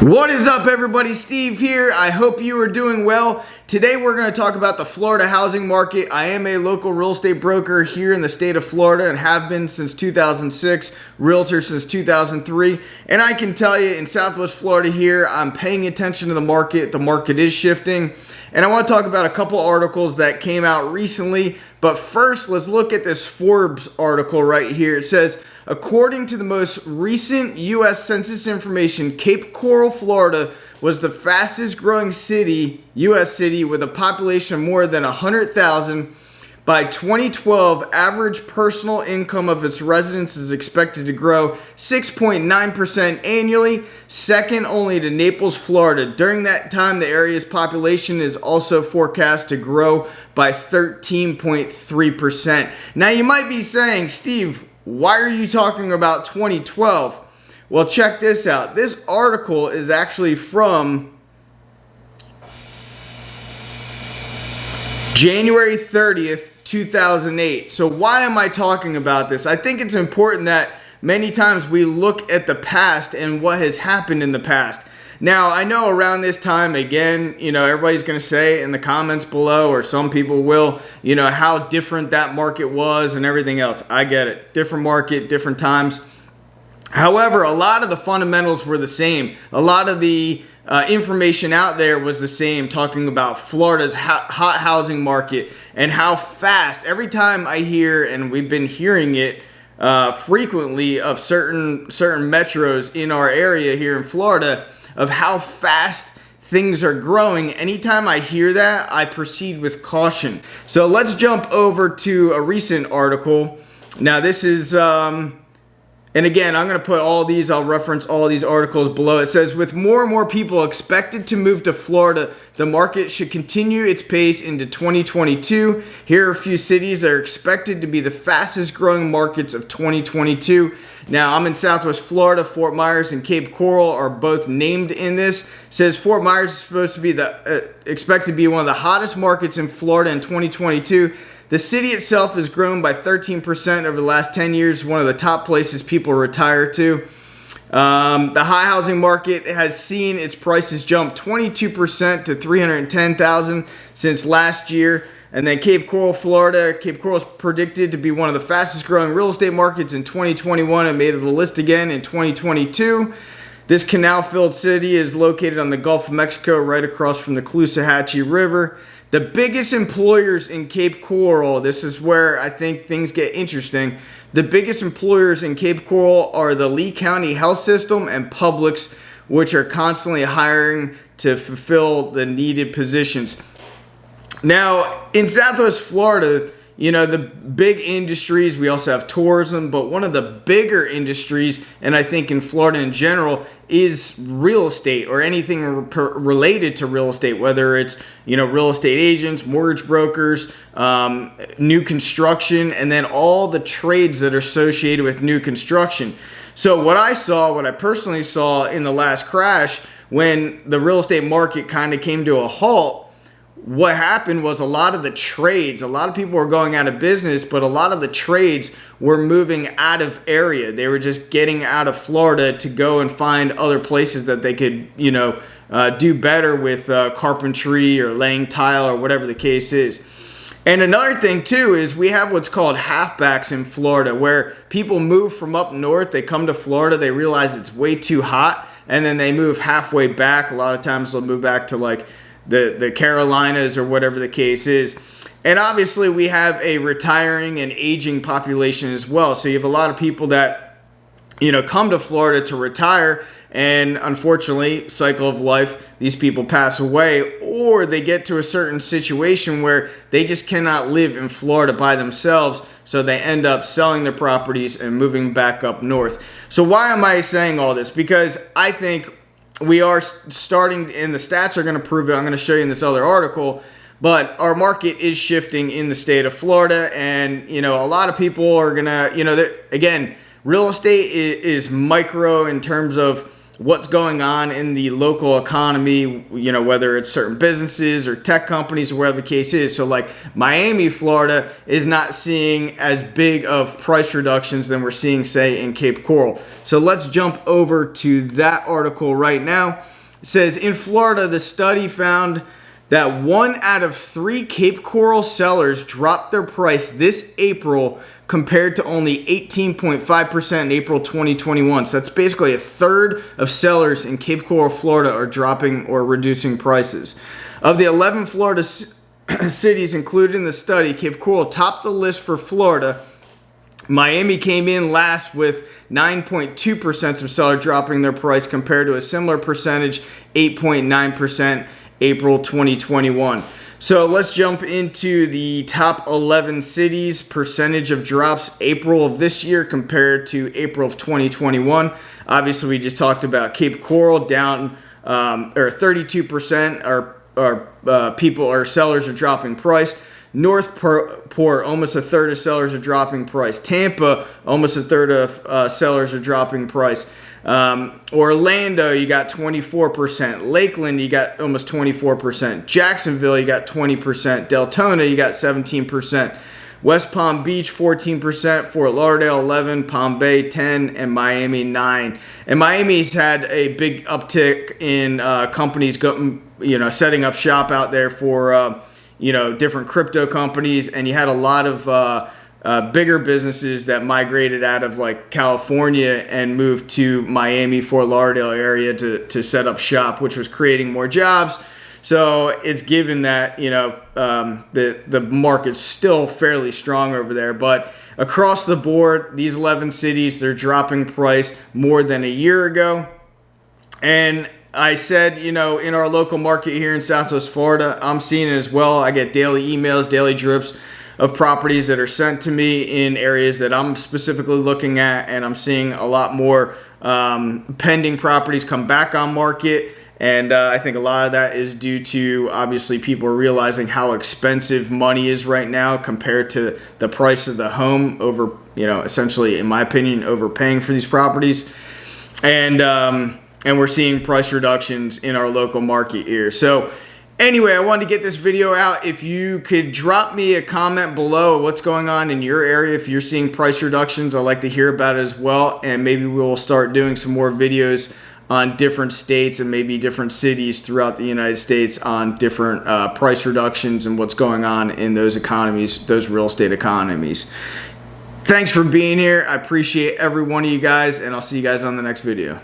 What is up, everybody? Steve here. I hope you are doing well. Today we're going to talk about the Florida housing market. I am a local real estate broker here in the state of Florida and have been since 2006, realtor since 2003. And I can tell you in Southwest Florida here, I'm paying attention to the market. The market is shifting. And I want to talk about a couple articles that came out recently. But first, let's look at this Forbes article right here. It says, according to the most recent U.S. Census information, Cape Coral, Florida was the fastest growing city, U.S. city, with a population of more than 100,000. By 2012, average personal income of its residents is expected to grow 6.9% annually, second only to Naples, Florida. During that time, the area's population is also forecast to grow by 13.3%. Now, you might be saying, Steve, why are you talking about 2012? Well, check this out. This article is actually from January 30th, 2008. So why am I talking about this? I think it's important that many times we look at the past and what has happened in the past. Now, I know around this time, again, everybody's going to say in the comments below, or some people will, how different that market was and everything else. I get it. Different market, different times. However, a lot of the fundamentals were the same. A lot of the information out there was the same, talking about Florida's hot housing market and how fast, every time I hear, and we've been hearing it frequently of certain metros in our area here in Florida, of how fast things are growing. Anytime I hear that, I proceed with caution. So let's jump over to a recent article. Now this is, and again, I'm going to put all these, I'll reference all these articles below. It says, with more and more people expected to move to Florida, the market should continue its pace into 2022. Here are a few cities that are expected to be the fastest growing markets of 2022. Now, I'm in Southwest Florida. Fort Myers and Cape Coral are both named in this. It says Fort Myers is supposed to be expected to be one of the hottest markets in Florida in 2022. The city itself has grown by 13% over the last 10 years, one of the top places people retire to. The high housing market has seen its prices jump 22% to $310,000 since last year. And then Cape Coral, Florida. Cape Coral is predicted to be one of the fastest growing real estate markets in 2021 and made the list again in 2022. This canal-filled city is located on the Gulf of Mexico, right across from the Caloosahatchee River. The biggest employers in Cape Coral, this is where I think things get interesting. The biggest employers in Cape Coral are the Lee County Health System and Publix, which are constantly hiring to fulfill the needed positions. Now, in Southwest Florida, the big industries, we also have tourism, but one of the bigger industries, and I think in Florida in general, is real estate or anything related to real estate, whether it's, real estate agents, mortgage brokers, new construction, and then all the trades that are associated with new construction. So what I personally saw in the last crash, when the real estate market kind of came to a halt, what happened was a lot of the trades, a lot of people were going out of business, but a lot of the trades were moving out of area. They were just getting out of Florida to go and find other places that they could, do better with carpentry or laying tile or whatever the case is. And another thing too is we have what's called halfbacks in Florida, where people move from up north, they come to Florida, they realize it's way too hot, and then they move halfway back. A lot of times they'll move back to like the Carolinas or whatever the case is. And obviously we have a retiring and aging population as well. So you have a lot of people that, come to Florida to retire, and unfortunately, cycle of life, these people pass away, or they get to a certain situation where they just cannot live in Florida by themselves, so they end up selling their properties and moving back up north. So why am I saying all this? Because I think we are starting, and the stats are going to prove it. I'm going to show you in this other article, but our market is shifting in the state of Florida, and a lot of people are going to, again, real estate is micro in terms of what's going on in the local economy, you know, whether it's certain businesses or tech companies or whatever the case is. So like Miami, Florida is not seeing as big of price reductions than we're seeing, say, in Cape Coral. So let's jump over to that article right now. It says, in Florida, the study found that 1 out of 3 Cape Coral sellers dropped their price this April compared to only 18.5% in April 2021. So that's basically a third of sellers in Cape Coral, Florida are dropping or reducing prices. Of the 11 Florida cities included in the study, Cape Coral topped the list for Florida. Miami came in last with 9.2% of sellers dropping their price compared to a similar percentage, 8.9%. April 2021. So let's jump into the top 11 cities, percentage of drops April of this year compared to April of 2021. Obviously, we just talked about Cape Coral down, or 32% are sellers are dropping price. Northport, almost a third of sellers are dropping price. Tampa, almost a third of sellers are dropping price. Orlando, you got 24%. Lakeland, you got almost 24%. Jacksonville, you got 20%. Deltona, you got 17%. West Palm Beach, 14%. Fort Lauderdale, 11%. Palm Bay, 10%. And Miami, 9%. And Miami's had a big uptick in companies setting up shop out there for different crypto companies. And you had a lot of bigger businesses that migrated out of like California and moved to Miami, Fort Lauderdale area to set up shop, which was creating more jobs. So it's given that, the market's still fairly strong over there. But across the board, these 11 cities, they're dropping price more than a year ago. And I said, in our local market here in Southwest Florida, I'm seeing it as well. I get daily emails, daily drips of properties that are sent to me in areas that I'm specifically looking at, and I'm seeing a lot more pending properties come back on market. And I think a lot of that is due to, obviously, people are realizing how expensive money is right now compared to the price of the home, over, essentially, in my opinion, overpaying for these properties. And we're seeing price reductions in our local market here. So anyway, I wanted to get this video out. If you could drop me a comment below what's going on in your area, if you're seeing price reductions, I'd like to hear about it as well. And maybe we'll start doing some more videos on different states and maybe different cities throughout the United States on different price reductions and what's going on in those economies, those real estate economies. Thanks for being here. I appreciate every one of you guys, and I'll see you guys on the next video.